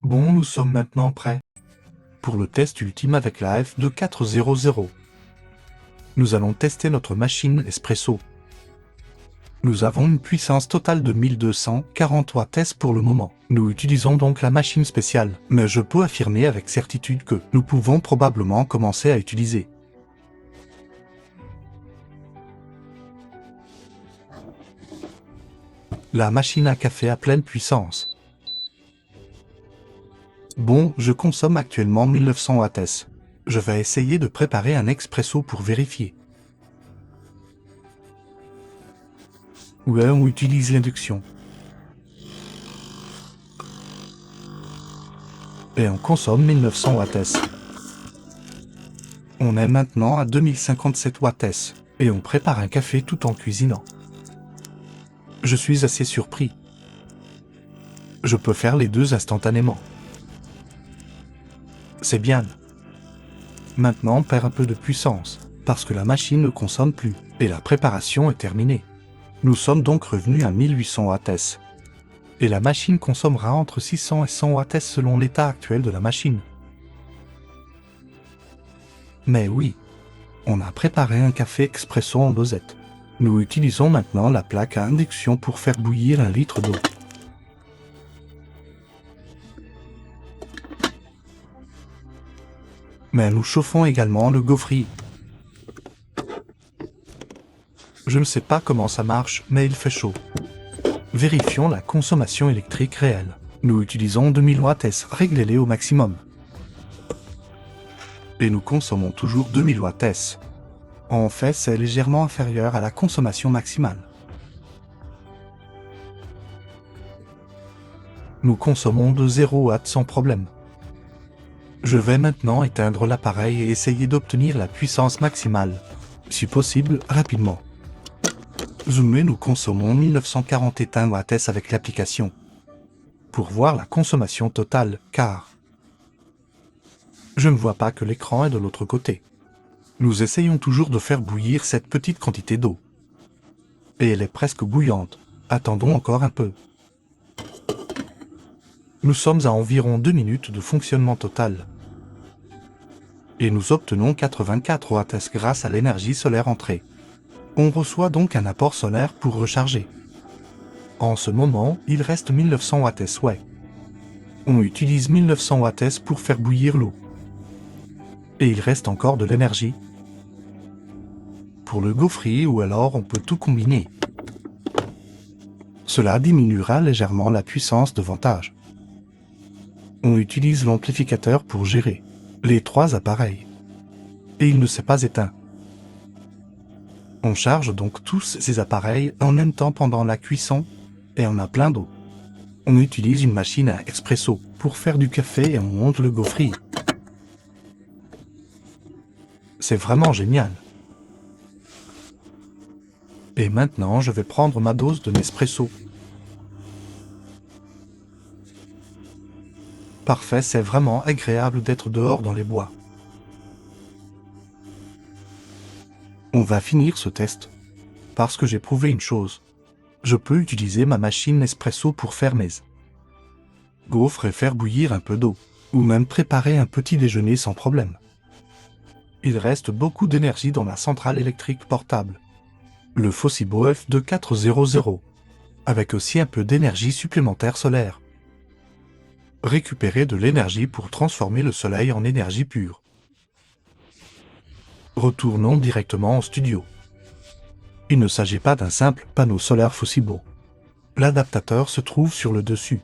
Bon, nous sommes maintenant prêts pour le test ultime avec la F2400. Nous allons tester notre machine Espresso. Nous avons une puissance totale de 1240 watts pour le moment. Nous utilisons donc la machine spéciale, mais je peux affirmer avec certitude que nous pouvons probablement commencer à utiliser la machine à café à pleine puissance. Bon, je consomme actuellement 1900 watts. Je vais essayer de préparer un expresso pour vérifier. Ouais, on utilise l'induction. Et on consomme 1900 watts. On est maintenant à 2057 watts. Et on prépare un café tout en cuisinant. Je suis assez surpris. Je peux faire les deux instantanément. C'est bien. Maintenant, on perd un peu de puissance, parce que la machine ne consomme plus, et la préparation est terminée. Nous sommes donc revenus à 1800 watts. Et la machine consommera entre 600 et 100 watts selon l'état actuel de la machine. Mais oui, on a préparé un café expresso en dosette. Nous utilisons maintenant la plaque à induction pour faire bouillir 1 litre d'eau. Mais nous chauffons également le gaufrier. Je ne sais pas comment ça marche, mais il fait chaud. Vérifions la consommation électrique réelle. Nous utilisons 2000 watts, réglez-les au maximum. Et nous consommons toujours 2000 watts. En fait, c'est légèrement inférieur à la consommation maximale. Nous consommons de 0 watts sans problème. Je vais maintenant éteindre l'appareil et essayer d'obtenir la puissance maximale, si possible, rapidement. Zoomé, nous consommons 1941 watts avec l'application. Pour voir la consommation totale, car je ne vois pas que l'écran est de l'autre côté. Nous essayons toujours de faire bouillir cette petite quantité d'eau. Et elle est presque bouillante. Attendons encore un peu. Nous sommes à environ 2 minutes de fonctionnement total. Et nous obtenons 84 watts grâce à l'énergie solaire entrée. On reçoit donc un apport solaire pour recharger. En ce moment, il reste 1900 watts, ouais. On utilise 1900 watts pour faire bouillir l'eau. Et il reste encore de l'énergie pour le gaufrier, ou alors on peut tout combiner. Cela diminuera légèrement la puissance de ventage. On utilise l'amplificateur pour gérer les 3 appareils. Et il ne s'est pas éteint. On charge donc tous ces appareils en même temps pendant la cuisson, et on a plein d'eau. On utilise une machine à expresso pour faire du café et on monte le gaufrier. C'est vraiment génial. Et maintenant, je vais prendre ma dose de Nespresso. Parfait, c'est vraiment agréable d'être dehors dans les bois. On va finir ce test. Parce que j'ai prouvé une chose. Je peux utiliser ma machine Nespresso pour faire mes gaufres et faire bouillir un peu d'eau. Ou même préparer un petit déjeuner sans problème. Il reste beaucoup d'énergie dans la centrale électrique portable. Le Fosibo F2400. Avec aussi un peu d'énergie supplémentaire solaire. Récupérer de l'énergie pour transformer le soleil en énergie pure. Retournons directement en studio. Il ne s'agit pas d'un simple panneau solaire Fosibo. L'adaptateur se trouve sur le dessus.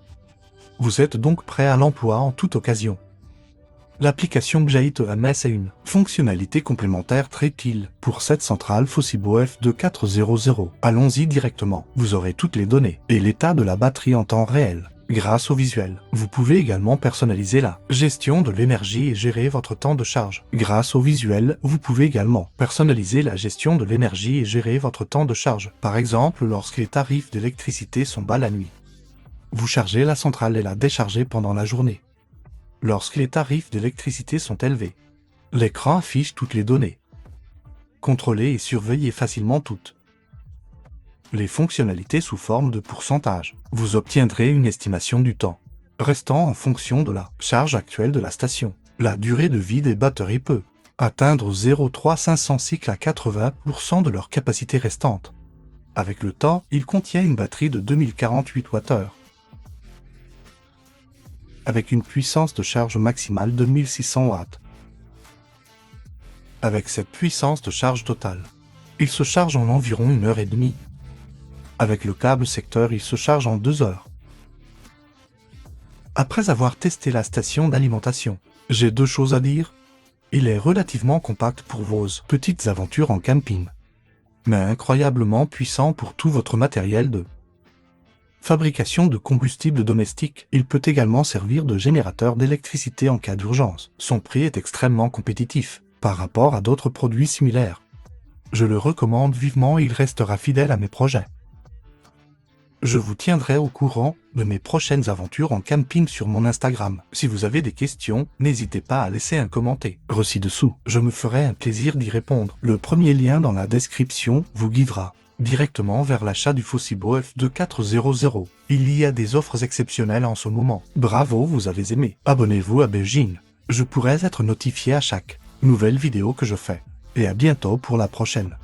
Vous êtes donc prêt à l'emploi en toute occasion. L'application Gjait EMS est une fonctionnalité complémentaire très utile pour cette centrale Fosibo F2400. Allons-y directement. Vous aurez toutes les données et l'état de la batterie en temps réel. Grâce au visuel, vous pouvez également personnaliser la gestion de l'énergie et gérer votre temps de charge. Grâce au visuel, vous pouvez également personnaliser la gestion de l'énergie et gérer votre temps de charge. Par exemple, lorsque les tarifs d'électricité sont bas la nuit. Vous chargez la centrale et la déchargez pendant la journée. Lorsque les tarifs d'électricité sont élevés, l'écran affiche toutes les données. Contrôlez et surveillez facilement toutes les fonctionnalités sous forme de pourcentage. Vous obtiendrez une estimation du temps restant en fonction de la charge actuelle de la station. La durée de vie des batteries peut atteindre 0,3500 cycles à 80% de leur capacité restante. Avec le temps, il contient une batterie de 2048 Wh, avec une puissance de charge maximale de 1600 Watts. Avec cette puissance de charge totale, il se charge en environ 1h30. Avec le câble secteur, il se charge en 2 heures. Après avoir testé la station d'alimentation, j'ai 2 choses à dire. Il est relativement compact pour vos petites aventures en camping, mais incroyablement puissant pour tout votre matériel de fabrication de combustible domestique. Il peut également servir de générateur d'électricité en cas d'urgence. Son prix est extrêmement compétitif par rapport à d'autres produits similaires. Je le recommande vivement et il restera fidèle à mes projets. Je vous tiendrai au courant de mes prochaines aventures en camping sur mon Instagram. Si vous avez des questions, n'hésitez pas à laisser un commentaire ci-dessous. Je me ferai un plaisir d'y répondre. Le premier lien dans la description vous guidera directement vers l'achat du Fosibo F2400. Il y a des offres exceptionnelles en ce moment. Bravo, vous avez aimé. Abonnez-vous à Beijing. Je pourrais être notifié à chaque nouvelle vidéo que je fais. Et à bientôt pour la prochaine.